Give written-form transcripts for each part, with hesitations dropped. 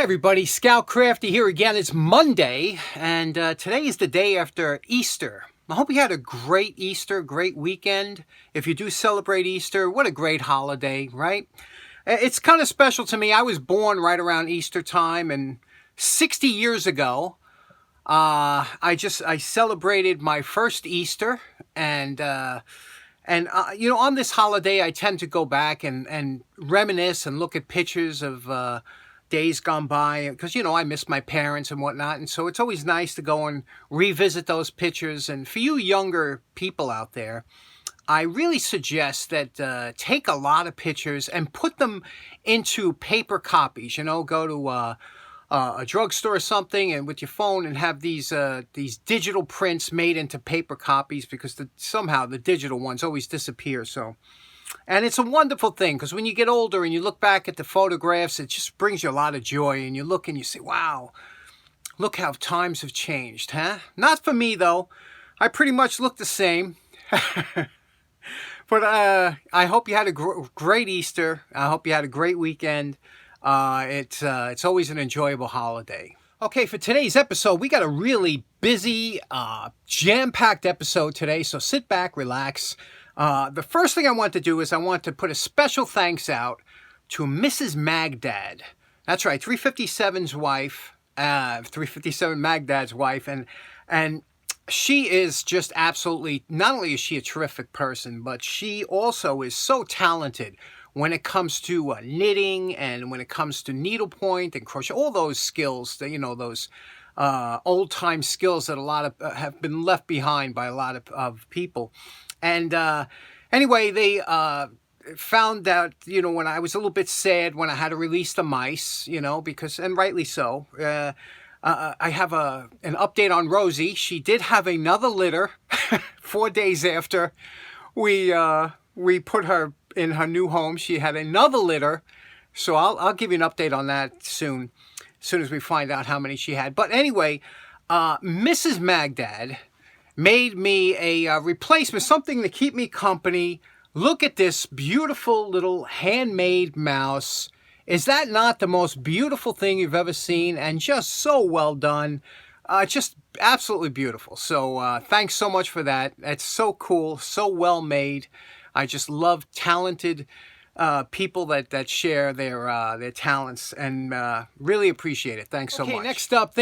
Hey everybody, Scout Crafty here again. It's Monday, and today is the day after Easter. I hope you had a great Easter, great weekend. If you do celebrate Easter, what a great holiday, right? It's kind of special to me. I was born right around Easter time, and 60 years ago, I celebrated my first Easter, and you know, on this holiday, I tend to go back and reminisce and look at pictures of days gone by, because, you know, I miss my parents and whatnot. And so it's always nice to go and revisit those pictures. And for you younger people out there, I really suggest that take a lot of pictures and put them into paper copies. You know, go to a drugstore or something, and with your phone, and have these digital prints made into paper copies, because somehow the digital ones always disappear. So, and it's a wonderful thing, because when you get older and you look back at the photographs, it just brings you a lot of joy, and you look and you say, wow, look how times have changed, huh? Not for me, though. I pretty much look the same. But I hope you had a great Easter. I hope you had a great weekend. It's always an enjoyable holiday. Okay, for today's episode, we got a really busy, jam-packed episode today, so sit back, relax. The first thing I want to do is I want to put a special thanks out to Mrs. Magdad. That's right, 357's wife, 357 Magdad's wife, and she is just absolutely, not only is she a terrific person, but she also is so talented when it comes to knitting, and when it comes to needlepoint and crochet, all those skills, that, you know, those old-time skills that a lot of have been left behind by a lot of people. And anyway, they found out, you know, when I was a little bit sad when I had to release the mice, you know, because, and rightly so. I have an update on Rosie. She did have another litter 4 days after we put her in her new home. She had another litter, so I'll give you an update on that soon, as soon as we find out how many she had. But anyway, Mrs. Magdad made me a replacement, something to keep me company. Look at this beautiful little handmade mouse. Is that not the most beautiful thing you've ever seen? And just so well done. Just absolutely beautiful. So thanks so much for that. That's so cool, so well made. I just love talented people that share their talents, and really appreciate it. Thanks so much. Okay, next up,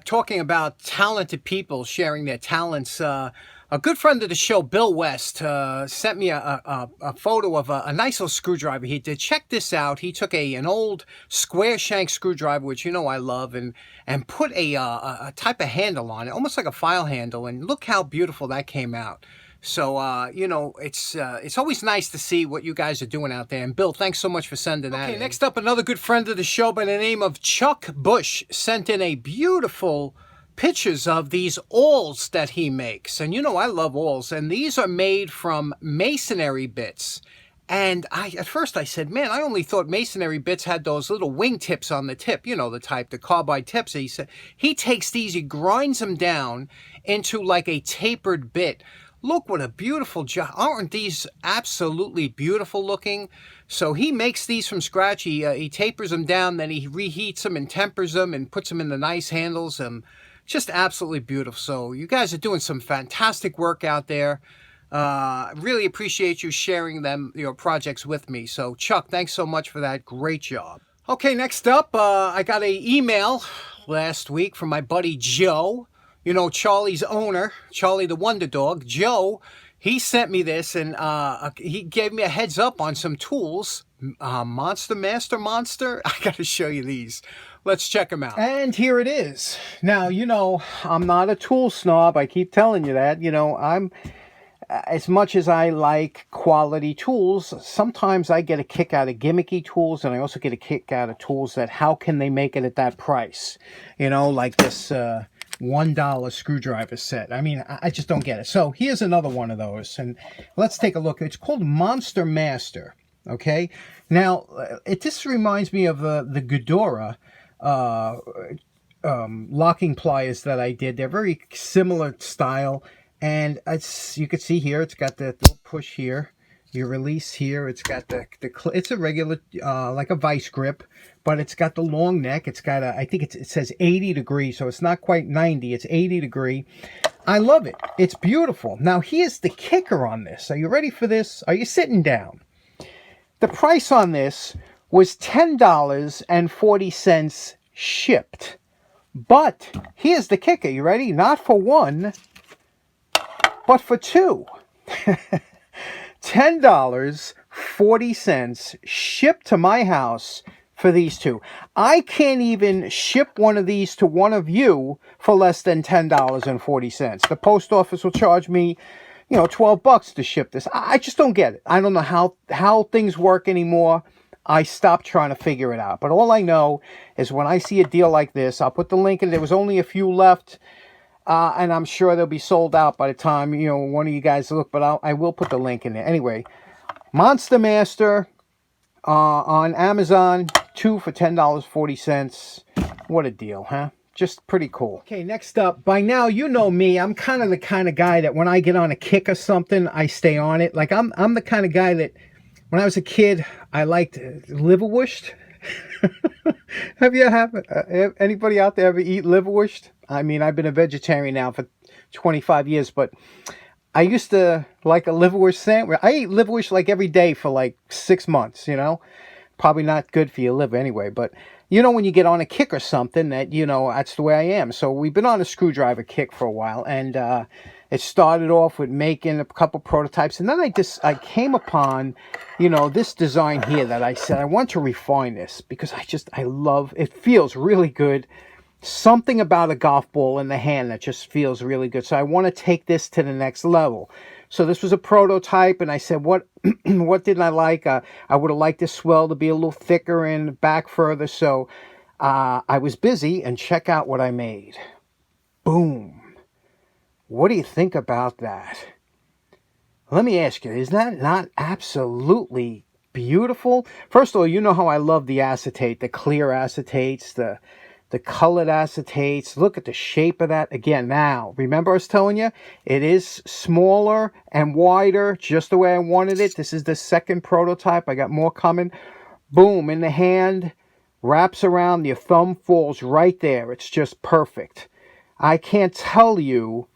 talking about talented people sharing their talents. A good friend of the show, Bill West, sent me a photo of a nice little screwdriver he did. Check this out. He took an old square shank screwdriver, which you know I love, and put a type of handle on it, almost like a file handle. And look how beautiful that came out. So, you know, it's always nice to see what you guys are doing out there. And Bill, thanks so much for sending that in. Okay, next up, another good friend of the show by the name of Chuck Bush sent in a beautiful pictures of these awls that he makes. And you know, I love awls. And these are made from masonry bits. And at first I said, man, I only thought masonry bits had those little wing tips on the tip, you know, the carbide tips. He said, he takes these, he grinds them down into like a tapered bit. Look what a beautiful job. Aren't these absolutely beautiful looking? So he makes these from scratch. He tapers them down, then he reheats them and tempers them and puts them in the nice handles. Just absolutely beautiful. So you guys are doing some fantastic work out there. Really appreciate you sharing your projects with me. So Chuck, thanks so much for that. Great job. Okay, next up, I got an email last week from my buddy Joe. You know, Charlie's owner, Charlie the Wonder Dog. Joe, he sent me this, and he gave me a heads up on some tools. Monster. I got to show you these. Let's check them out. And here it is. Now, you know, I'm not a tool snob. I keep telling you that. You know, as much as I like quality tools, sometimes I get a kick out of gimmicky tools, and I also get a kick out of tools that, how can they make it at that price? You know, like this $1 screwdriver set. I mean, I just don't get it. So here's another one of those, and let's take a look. It's called Monster Master. Okay, now this reminds me of the Ghidorah locking pliers that I did. They're very similar style, and you can see here it's got that little push here. your release here. It's got it's a regular, like a vice grip, but it's got the long neck. It's got I think it says 80 degrees, so it's not quite 90. It's 80 degree. I love it. It's beautiful. Now, here's the kicker on this. Are you ready for this? Are you sitting down? The price on this was $10.40 shipped. But here's the kicker. You ready? Not for one, but for two. $10.40 shipped to my house for these two. I can't even ship one of these to one of you for less than $10.40. The post office will charge me, you know, $12 to ship this. I just don't get it. I don't know how things work anymore. I stopped trying to figure it out. But all I know is when I see a deal like this, I'll put the link in. There was only a few left, and I'm sure they'll be sold out by the time, you know, one of you guys look. But I will put the link in there. Anyway, Monster Master on Amazon, 2 for $10.40. What a deal, huh? Just pretty cool. Okay, next up, by now you know me. I'm kind of the kind of guy that when I get on a kick or something, I stay on it. Like I'm the kind of guy that when I was a kid, I liked liverwurst. Have anybody out there ever eat liverwurst? I mean, I've been a vegetarian now for 25 years, but I used to like a liverwurst sandwich. I ate liverwurst like every day for like 6 months, you know. Probably not good for your liver anyway, but you know when you get on a kick or something that, you know, that's the way I am. So we've been on a screwdriver kick for a while, and it started off with making a couple prototypes, and then I came upon, you know, this design here that I said I want to refine this because I love it. Feels really good. Something about a golf ball in the hand that just feels really good. So I want to take this to the next level. So this was a prototype, and I said, what didn't I like? I would have liked this swell to be a little thicker and back further. So I was busy, and check out what I made. Boom. What do you think about that? Let me ask you, is that not absolutely beautiful? First of all, you know how I love the acetate, the clear acetates, the colored acetates. Look at the shape of that. Again, now, remember I was telling you, it is smaller and wider, just the way I wanted it. This is the second prototype. I got more coming. Boom, in the hand, wraps around, your thumb falls right there. It's just perfect. I can't tell you,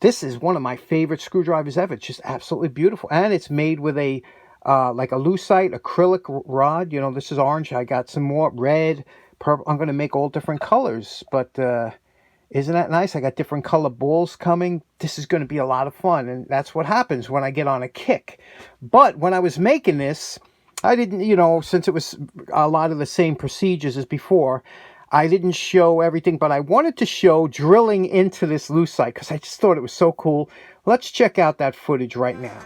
this is one of my favorite screwdrivers ever. It's just absolutely beautiful. And it's made with a, like a lucite acrylic rod. You know, this is orange. I got some more red, purple. I'm going to make all different colors, but isn't that nice? I got different color balls coming. This is going to be a lot of fun, and that's what happens when I get on a kick. But when I was making this, I didn't, you know, since it was a lot of the same procedures as before, I didn't show everything, but I wanted to show drilling into this lucite because I just thought it was so cool. Let's check out that footage right now.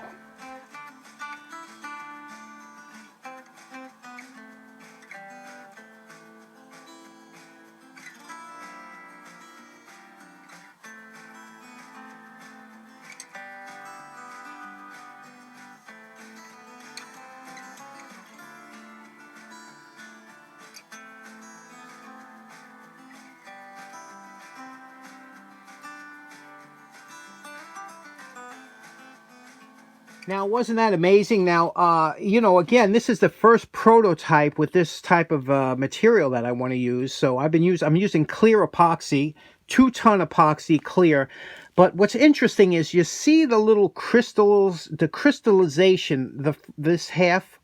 Now, wasn't that amazing? Now, you know, again, this is the first prototype with this type of material that I want to use. So I'm using clear epoxy, 2-ton epoxy clear. But what's interesting is you see the little crystals, the crystallization, this half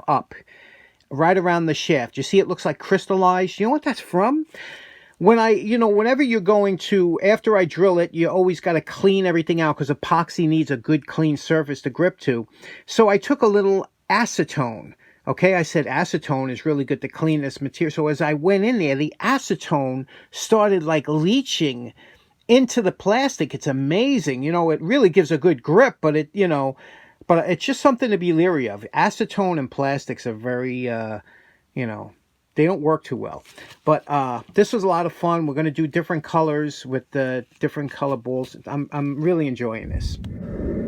up, right around the shaft. You see it looks like crystallized. You know what that's from? Whenever you're going to, after I drill it, you always got to clean everything out because epoxy needs a good clean surface to grip to. So I took a little acetone. Okay, I said acetone is really good to clean this material. So as I went in there, the acetone started like leaching into the plastic. It's amazing. You know, it really gives a good grip, but it's just something to be leery of. Acetone and plastics are very, they don't work too well. But this was a lot of fun. We're going to do different colors with the different color balls. I'm really enjoying this.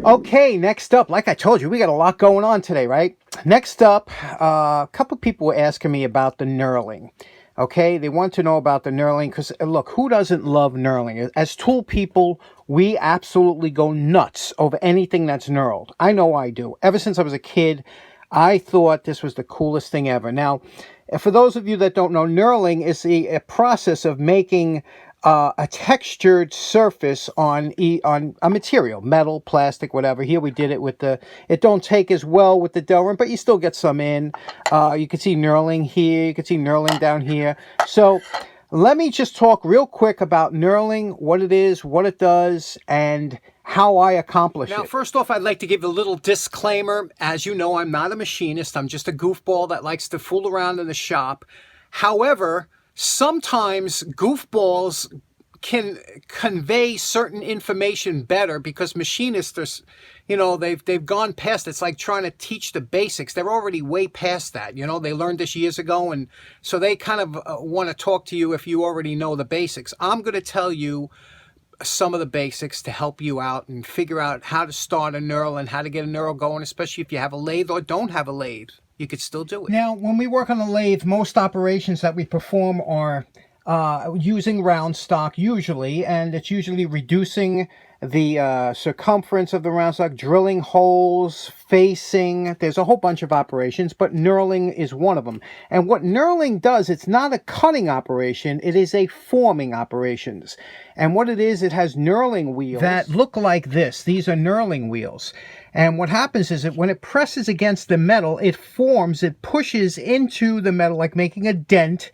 Okay, next up, like I told you, we got a lot going on today, right? Next up, a couple people were asking me about the knurling. Okay, they want to know about the knurling because, look, who doesn't love knurling? As tool people, we absolutely go nuts over anything that's knurled. I know I do. Ever since I was a kid, I thought this was the coolest thing ever. Now, for those of you that don't know, knurling is a process of making a textured surface on a material, metal, plastic, whatever. Here we did it with it don't take as well with the Delrin, but you still get some in. You can see knurling here, you can see knurling down here. So let me just talk real quick about knurling, what it is, what it does, and how I accomplish it. Now, first off, I'd like to give a little disclaimer. As you know, I'm not a machinist. I'm just a goofball that likes to fool around in the shop. However, sometimes goofballs can convey certain information better because machinists are, you know, they've gone past. It's like trying to teach the basics. They're already way past that. You know, they learned this years ago, and so they kind of want to talk to you if you already know the basics. I'm going to tell you some of the basics to help you out and figure out how to start a knurl and how to get a knurl going, especially if you have a lathe or don't have a lathe. You could still do it. Now, when we work on a lathe, most operations that we perform are using round stock usually, and it's usually reducing the circumference of the round stock, drilling holes, facing. There's a whole bunch of operations, but knurling is one of them. And what knurling does, it's not a cutting operation, it is a forming operations. And what it is, it has knurling wheels that look like this. These are knurling wheels. And what happens is that when it presses against the metal, it forms, it pushes into the metal like making a dent,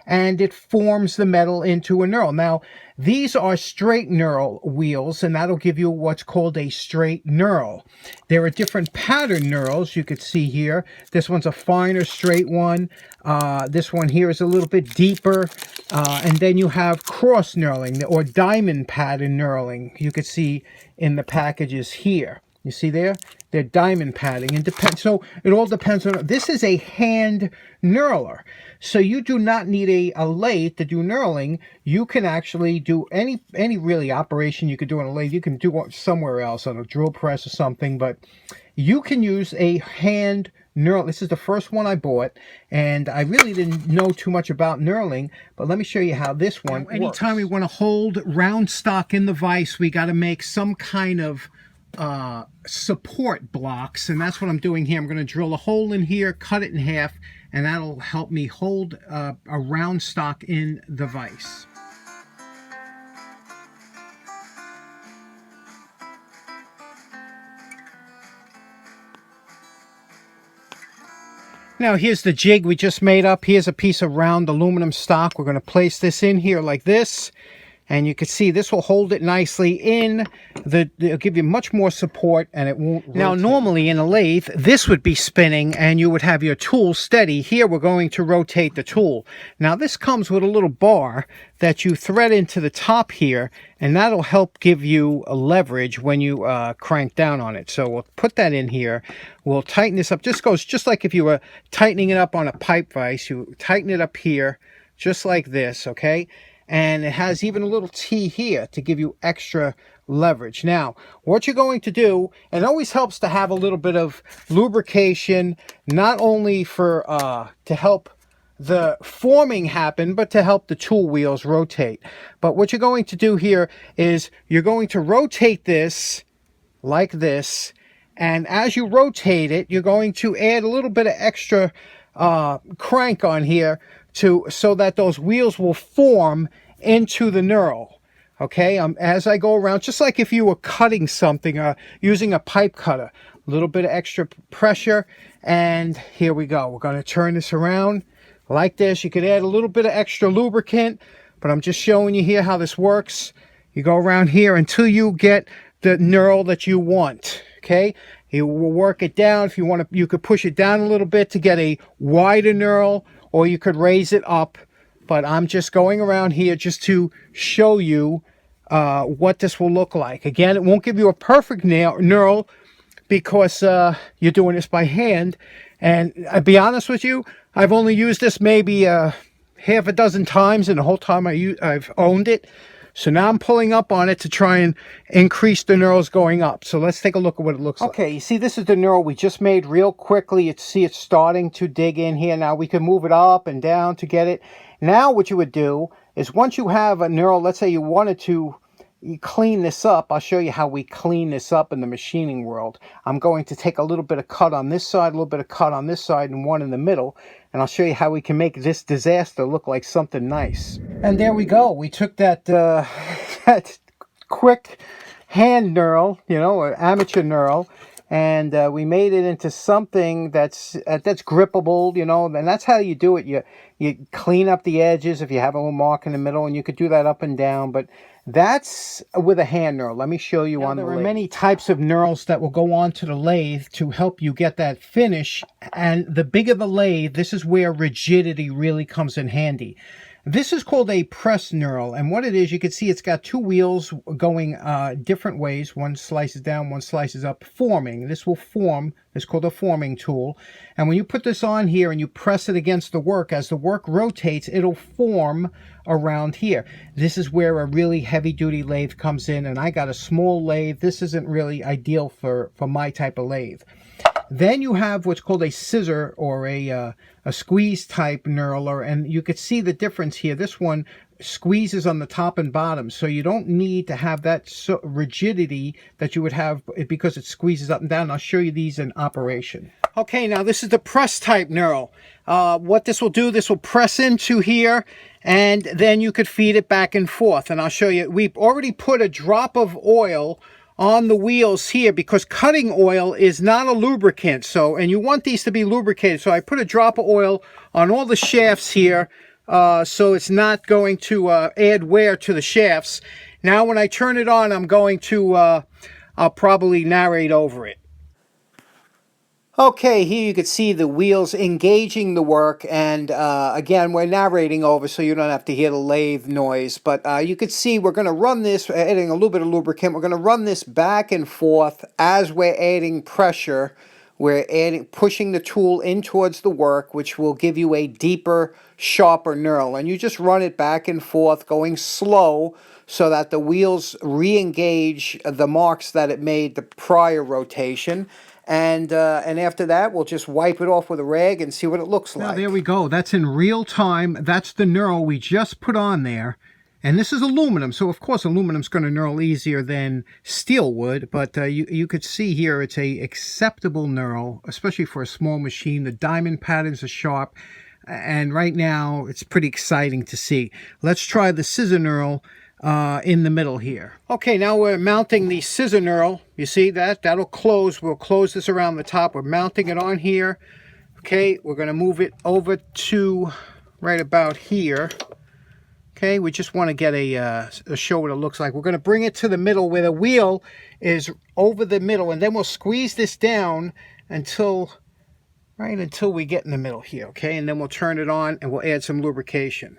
and it forms the metal into a knurl. Now, these are straight knurl wheels, and that'll give you what's called a straight knurl. There are different pattern knurls you could see here. This one's a finer straight one. This one here is a little bit deeper. And then you have cross knurling or diamond pattern knurling. You could see in the packages here. You see there? They're diamond padding. And so it all depends on... This is a hand knurler. So you do not need a lathe to do knurling. You can actually do any really operation you could do on a lathe. You can do it somewhere else on a drill press or something. But you can use a hand knurl. This is the first one I bought. And I really didn't know too much about knurling. But let me show you how this one works. Anytime we want to hold round stock in the vise, we got to make some kind of support blocks, and that's what I'm doing here. I'm going to drill a hole in here, cut it in half, and that'll help me hold a round stock in the vise. Now here's the jig we just made up. Here's a piece of round aluminum stock. We're going to place this in here like this. And you can see this will hold it nicely in. It'll give you much more support, and it won't rotate. Now, normally in a lathe, this would be spinning, and you would have your tool steady. Here, we're going to rotate the tool. Now, this comes with a little bar that you thread into the top here, and that'll help give you a leverage when you crank down on it. So we'll put that in here. We'll tighten this up. This goes just like if you were tightening it up on a pipe vise. You tighten it up here, just like this, okay? And it has even a little T here to give you extra leverage. Now, what you're going to do, and it always helps to have a little bit of lubrication, not only for to help the forming happen, but to help the tool wheels rotate. But what you're going to do here is you're going to rotate this like this, and as you rotate it, you're going to add a little bit of extra crank on here so that those wheels will form into the knurl. Okay, as I go around, just like if you were cutting something, using a pipe cutter, a little bit of extra pressure, and here we go. We're going to turn this around like this. You could add a little bit of extra lubricant, but I'm just showing you here how this works. You go around here until you get the knurl that you want. Okay, you will work it down. If you want to, you could push it down a little bit to get a wider knurl, or you could raise it up. But I'm just going around here just to show you what this will look like. Again, it won't give you a perfect knurl because you're doing this by hand. And I'll be honest with you, I've only used this maybe half a dozen times in the whole time I've owned it. So now I'm pulling up on it to try and increase the knurls going up. So let's take a look at what it looks like. Okay, you see this is the knurl we just made real quickly. You see it's starting to dig in here. Now we can move it up and down to get it. Now what you would do is once you have a knurl, let's say you wanted to clean this up. I'll show you how we clean this up in the machining world. I'm going to take a little bit of cut on this side, a little bit of cut on this side, and one in the middle. And I'll show you how we can make this disaster look like something nice. And there we go. We took that, that quick hand knurl, you know, or amateur knurl, and we made it into something that's grippable, you know, and that's how you do it. You clean up the edges if you have a little mark in the middle, and you could do that up and down, but that's with a hand knurl. Let me show you on the lathe. There are many types of knurls that will go onto the lathe to help you get that finish, and the bigger the lathe, this is where rigidity really comes in handy. This is called a press knurl, and what it is, you can see it's got two wheels going different ways. One slices down, one slices up, forming. This will form. It's called a forming tool. And when you put this on here and you press it against the work, as the work rotates, it'll form around here. This is where a really heavy-duty lathe comes in, and I got a small lathe. This isn't really ideal for my type of lathe. Then you have what's called a scissor or a squeeze type knurler, and you could see the difference here. This one squeezes on the top and bottom, so you don't need to have that rigidity that you would have because it squeezes up and down. I'll show you these in operation. Okay, now this is the press type knurl. What this will do, this will press into here, and then you could feed it back and forth. And I'll show you, we've already put a drop of oil on the wheels here because cutting oil is not a lubricant. So, and you want these to be lubricated. So I put a drop of oil on all the shafts here, so it's not going to add wear to the shafts. Now when I turn it on, I'm going to, I'll probably narrate over it. Okay, here you can see the wheels engaging the work, and again, we're narrating over so you don't have to hear the lathe noise, but you can see we're going to run this, adding a little bit of lubricant, we're going to run this back and forth as we're adding pressure. We're pushing the tool in towards the work, which will give you a deeper, sharper knurl, and you just run it back and forth, going slow, so that the wheels re-engage the marks that it made the prior rotation. And after that, we'll just wipe it off with a rag and see what it looks like. Now, there we go. That's in real time. That's the knurl we just put on there. And this is aluminum, so of course aluminum's going to knurl easier than steel would, but you could see here it's a acceptable knurl, especially for a small machine. The diamond patterns are sharp, and right now it's pretty exciting to see. Let's try the scissor knurl in the middle here. Okay, now we're mounting the scissor knurl. You see that? That'll close. We'll close this around the top. We're mounting it on here. Okay, we're going to move it over to right about here. Okay, we just want to get a show what it looks like. We're going to bring it to the middle where the wheel is over the middle, and then we'll squeeze this down until we get in the middle here, okay? And then we'll turn it on and we'll add some lubrication.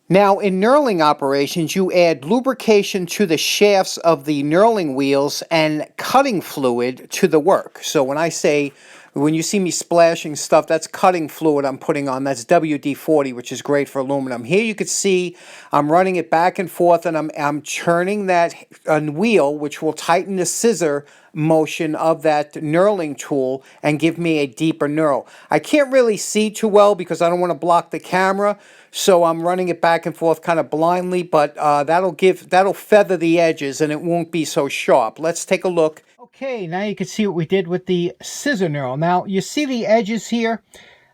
Now, in knurling operations, you add lubrication to the shafts of the knurling wheels and cutting fluid to the work. So when you see me splashing stuff, that's cutting fluid I'm putting on. That's WD-40, which is great for aluminum. Here you can see I'm running it back and forth, and I'm churning that wheel, which will tighten the scissor motion of that knurling tool and give me a deeper knurl. I can't really see too well because I don't want to block the camera, so I'm running it back and forth kind of blindly, but that'll feather the edges and it won't be so sharp. Let's take a look. Okay, now you can see what we did with the scissor knurl. Now, you see the edges here?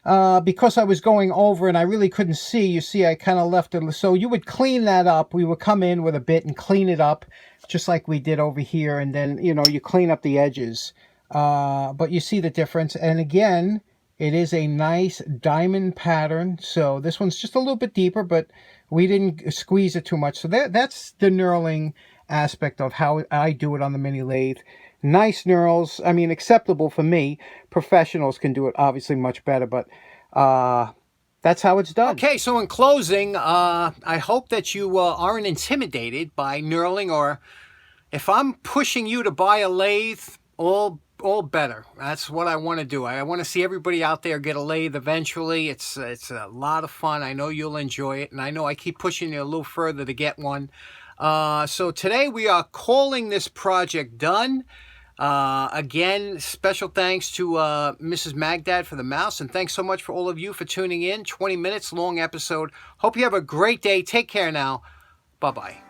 Because I was going over and I really couldn't see, you see I kind of left it. So you would clean that up. We would come in with a bit and clean it up, just like we did over here. And then, you know, you clean up the edges. But you see the difference. And again, it is a nice diamond pattern. So this one's just a little bit deeper, but we didn't squeeze it too much. So that's the knurling aspect of how I do it on the mini lathe. Nice knurls, I mean, acceptable for me. Professionals can do it obviously much better, but that's how it's done. Okay, so in closing, I hope that you aren't intimidated by knurling, or if I'm pushing you to buy a lathe, all better. That's what I want to do. I want to see everybody out there get a lathe eventually. It's a lot of fun. I know you'll enjoy it, and I know I keep pushing you a little further to get one. So today we are calling this project done. Again, special thanks to Mrs. Magdad for the mouse, and thanks so much for all of you for tuning in. 20 minutes long episode. Hope you have a great day. Take care now. Bye-bye.